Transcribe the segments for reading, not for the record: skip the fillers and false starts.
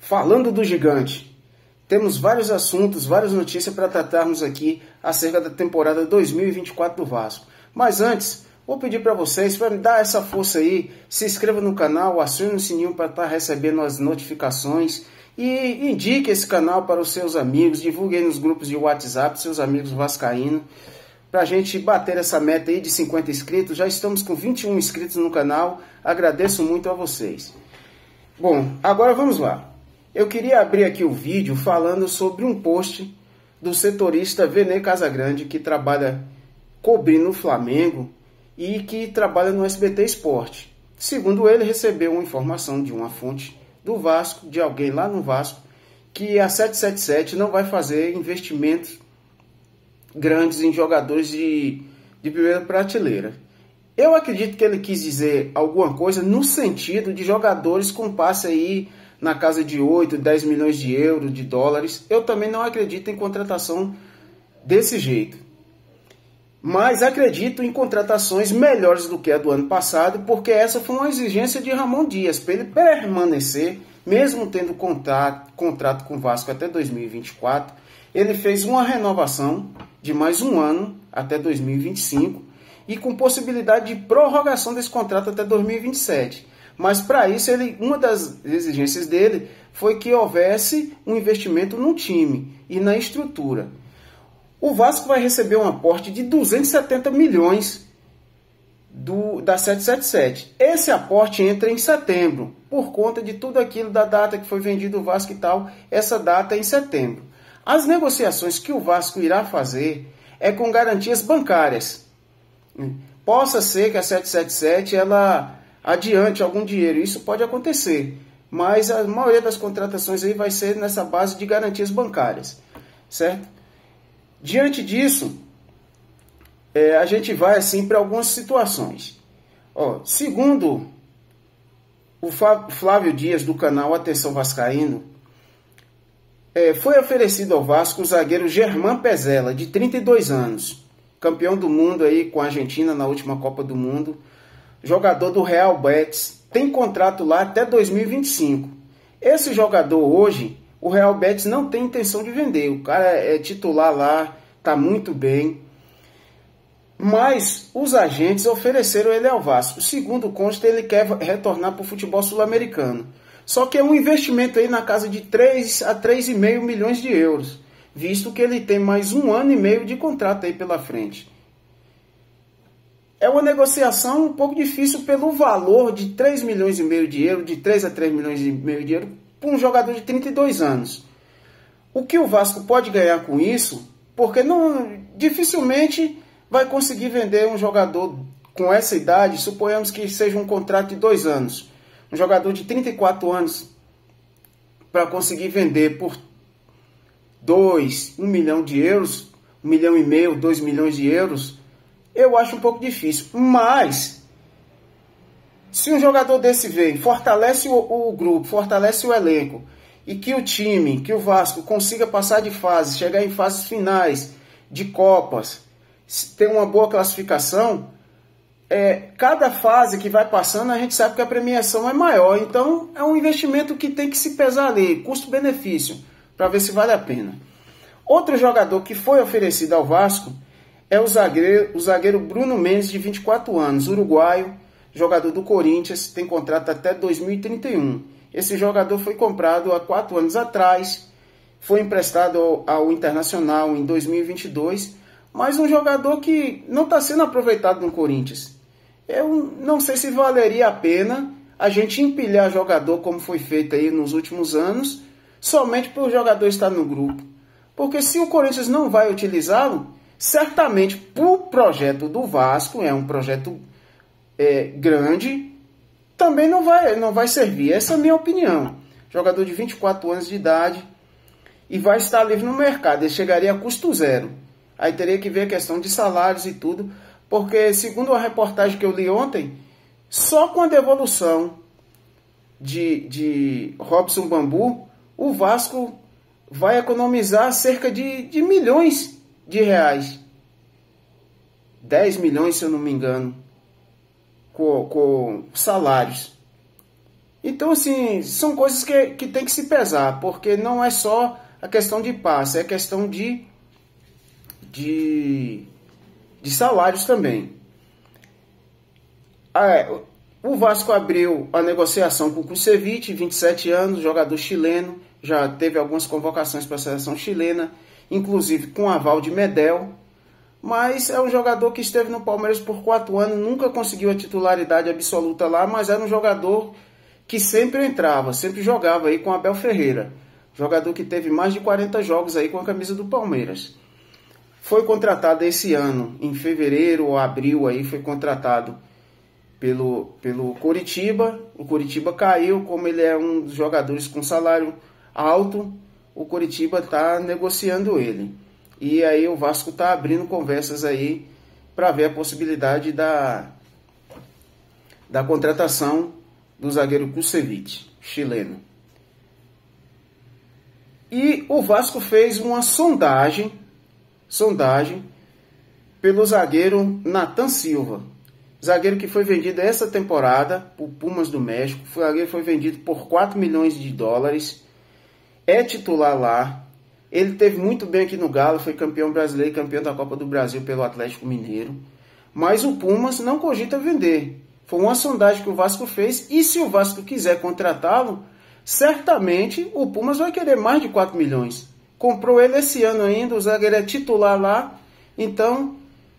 Falando do gigante, temos vários assuntos, várias notícias para tratarmos aqui acerca da temporada 2024 do Vasco. Mas antes, vou pedir para vocês, para me dar essa força aí, se inscreva no canal, acione o sininho para estar recebendo as notificações e indique esse canal para os seus amigos, divulgue aí nos grupos de WhatsApp, seus amigos vascaínos, para a gente bater essa meta aí de 50 inscritos. Já estamos com 21 inscritos no canal, agradeço muito a vocês. Bom, agora vamos lá. Eu queria abrir aqui o vídeo falando sobre um post do setorista Vene Casagrande, que trabalha cobrindo o Flamengo e que trabalha no SBT Esporte. Segundo ele, recebeu uma informação de uma fonte do Vasco, de alguém lá no Vasco, que a 777 não vai fazer investimentos grandes em jogadores de primeira prateleira. Eu acredito que ele quis dizer alguma coisa no sentido de jogadores com passe aí na casa de 8, 10 milhões de euros, de dólares. Eu também não acredito em contratação desse jeito. Mas acredito em contratações melhores do que a do ano passado, porque essa foi uma exigência de Ramon Dias, para ele permanecer, mesmo tendo contrato com o Vasco até 2024. Ele fez uma renovação de mais um ano, até 2025, e com possibilidade de prorrogação desse contrato até 2027. Mas para isso, uma das exigências dele foi que houvesse um investimento no time e na estrutura. O Vasco vai receber um aporte de 270 milhões da 777. Esse aporte entra em setembro, por conta de tudo aquilo da data que foi vendido o Vasco e tal. Essa data é em setembro. As negociações que o Vasco irá fazer é com garantias bancárias. Possa ser que a 777 ela adiante algum dinheiro, isso pode acontecer, mas a maioria das contratações aí vai ser nessa base de garantias bancárias, certo? Diante disso, a gente vai assim para algumas situações. Segundo o Flávio Dias do canal Atenção Vascaíno, foi oferecido ao Vasco o zagueiro Germán Pezela, de 32 anos, campeão do mundo aí com a Argentina na última Copa do Mundo, jogador do Real Betis, tem contrato lá até 2025. Esse jogador hoje, o Real Betis não tem intenção de vender. O cara é titular lá, está muito bem. Mas os agentes ofereceram ele ao Vasco. Segundo consta, ele quer retornar para o futebol sul-americano. Só que é um investimento aí na casa de 3 a 3,5 milhões de euros, visto que ele tem mais um ano e meio de contrato aí pela frente. É uma negociação um pouco difícil pelo valor de 3 milhões e meio de euros, de 3 a 3 milhões e meio de euros, para um jogador de 32 anos. O que o Vasco pode ganhar com isso, porque dificilmente vai conseguir vender um jogador com essa idade, suponhamos que seja um contrato de 2 anos. Um jogador de 34 anos, para conseguir vender por 1 milhão de euros, 1,5 milhão, 2 milhões de euros, eu acho um pouco difícil. Mas, se um jogador desse vem, fortalece o grupo, fortalece o elenco, e que o time, que o Vasco consiga passar de fase, chegar em fases finais de Copas, ter uma boa classificação, cada fase que vai passando, a gente sabe que a premiação é maior. Então, é um investimento que tem que se pesar ali, custo-benefício, para ver se vale a pena. Outro jogador que foi oferecido ao Vasco é o zagueiro Bruno Mendes, de 24 anos, uruguaio, jogador do Corinthians, tem contrato até 2031. Esse jogador foi comprado há 4 anos atrás, foi emprestado ao Internacional em 2022, mas um jogador que não está sendo aproveitado no Corinthians. Eu não sei se valeria a pena a gente empilhar jogador como foi feito aí nos últimos anos, somente para o jogador estar no grupo. Porque se o Corinthians não vai utilizá-lo, certamente para o projeto do Vasco, é um projeto grande, também não vai servir. Essa é a minha opinião. Jogador de 24 anos de idade e vai estar livre no mercado. Ele chegaria a custo zero. Aí teria que ver a questão de salários e tudo, porque segundo a reportagem que eu li ontem, só com a devolução de Robson Bambu, o Vasco vai economizar cerca de milhões de reais. 10 milhões, se eu não me engano, com salários. Então, assim, são coisas que tem que se pesar, porque não é só a questão de passe, é questão de salários também. O Vasco abriu a negociação com o Kusevich, 27 anos, jogador chileno, já teve algumas convocações para a seleção chilena, inclusive com aval de Medel, mas é um jogador que esteve no Palmeiras por 4 anos, nunca conseguiu a titularidade absoluta lá, mas era um jogador que sempre entrava, sempre jogava aí com Abel Ferreira, jogador que teve mais de 40 jogos aí com a camisa do Palmeiras. Foi contratado esse ano, em fevereiro ou abril, aí foi contratado pelo Coritiba. O Coritiba caiu, como ele é um dos jogadores com salário alto, o Coritiba está negociando ele. E aí o Vasco está abrindo conversas aí para ver a possibilidade da contratação do zagueiro Kusevich, chileno. E o Vasco fez uma sondagem pelo zagueiro Nathan Silva. Zagueiro que foi vendido essa temporada por Pumas do México. O zagueiro foi vendido por 4 milhões de dólares. É titular lá. Ele teve muito bem aqui no Galo. Foi campeão brasileiro e campeão da Copa do Brasil pelo Atlético Mineiro. Mas o Pumas não cogita vender. Foi uma sondagem que o Vasco fez. E se o Vasco quiser contratá-lo, certamente o Pumas vai querer mais de 4 milhões. Comprou ele esse ano ainda. O zagueiro é titular lá. Então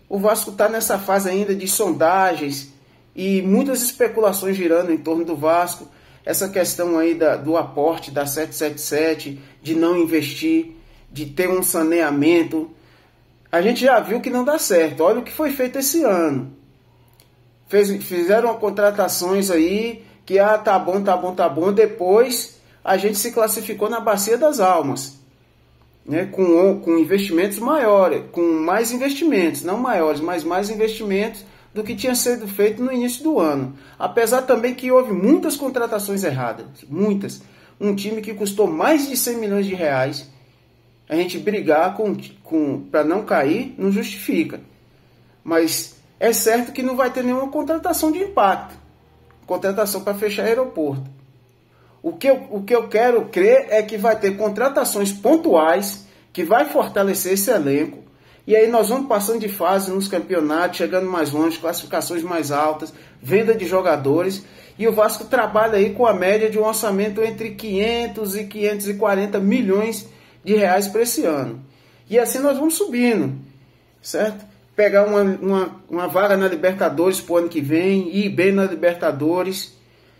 o Vasco está nessa fase ainda de sondagens e muitas especulações girando em torno do Vasco. Essa questão aí do aporte da 777, de não investir, de ter um saneamento. A gente já viu que não dá certo. Olha o que foi feito esse ano. Fizeram contratações aí que tá bom. Depois a gente se classificou na Bacia das Almas. Né, com investimentos maiores, com mais investimentos, não maiores, mas mais investimentos do que tinha sido feito no início do ano. Apesar também que houve muitas contratações erradas, muitas. Um time que custou mais de 100 milhões de reais, a gente brigar para não cair não justifica. Mas é certo que não vai ter nenhuma contratação de impacto, contratação para fechar aeroporto. O que eu quero crer é que vai ter contratações pontuais, que vai fortalecer esse elenco, e aí nós vamos passando de fase nos campeonatos, chegando mais longe, classificações mais altas, venda de jogadores, e o Vasco trabalha aí com a média de um orçamento entre 500 e 540 milhões de reais para esse ano. E assim nós vamos subindo, certo? Pegar uma vaga na Libertadores para o ano que vem, ir bem na Libertadores.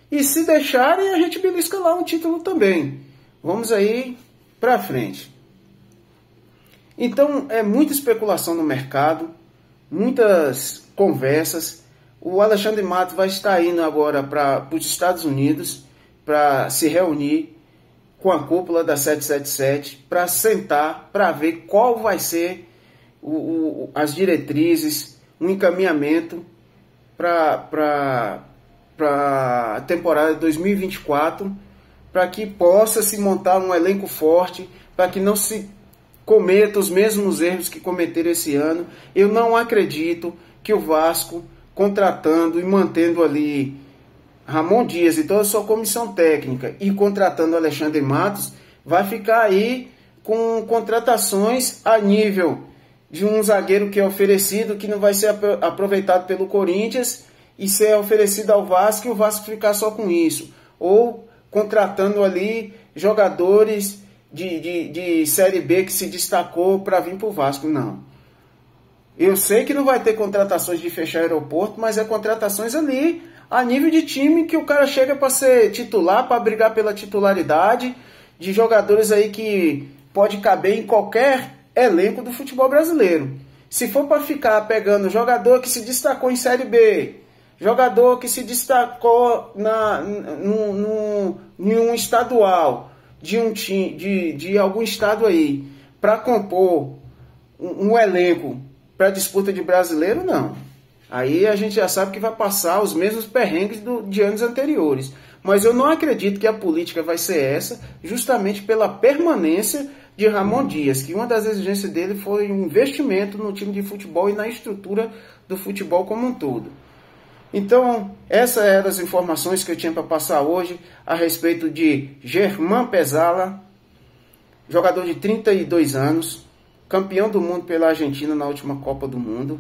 E se deixarem, a gente belisca lá um título também. Vamos aí para frente. Então, é muita especulação no mercado, muitas conversas. O Alexandre Matos vai estar indo agora para os Estados Unidos para se reunir com a cúpula da 777, para sentar, para ver qual vai ser as diretrizes, um encaminhamento para a temporada de 2024, para que possa se montar um elenco forte, para que não se cometa os mesmos erros que cometeram esse ano. Eu não acredito que o Vasco, contratando e mantendo ali Ramon Dias e toda a sua comissão técnica e contratando Alexandre Matos, vai ficar aí com contratações a nível de um zagueiro que é oferecido, que não vai ser aproveitado pelo Corinthians, e ser oferecido ao Vasco e o Vasco ficar só com isso. Ou contratando ali jogadores de Série B que se destacou para vir para o Vasco. Não. Eu sei que não vai ter contratações de fechar aeroporto, mas é contratações ali a nível de time que o cara chega para ser titular, para brigar pela titularidade, de jogadores aí que pode caber em qualquer elenco do futebol brasileiro. Se for para ficar pegando jogador que se destacou em Série B, jogador que se destacou em um estadual de algum estado aí, para compor um elenco para disputa de brasileiro, não. Aí a gente já sabe que vai passar os mesmos perrengues de anos anteriores. Mas eu não acredito que a política vai ser essa, justamente pela permanência de Ramon Dias, que uma das exigências dele foi um investimento no time de futebol e na estrutura do futebol como um todo. Então, essas eram as informações que eu tinha para passar hoje a respeito de Germán Pezzala, jogador de 32 anos, campeão do mundo pela Argentina na última Copa do Mundo.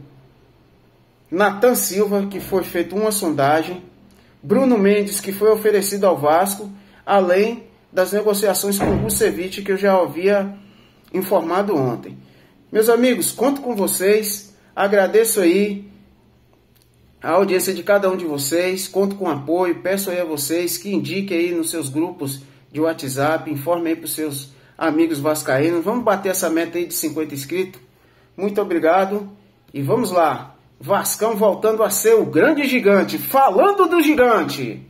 Nathan Silva, que foi feita uma sondagem. Bruno Mendes, que foi oferecido ao Vasco, além das negociações com o Vucevic, que eu já havia informado ontem. Meus amigos, conto com vocês, agradeço aí a audiência de cada um de vocês, conto com apoio, peço aí a vocês que indiquem aí nos seus grupos de WhatsApp, informem aí para os seus amigos vascaínos, vamos bater essa meta aí de 50 inscritos. Muito obrigado e vamos lá, Vascão voltando a ser o grande gigante, falando do gigante!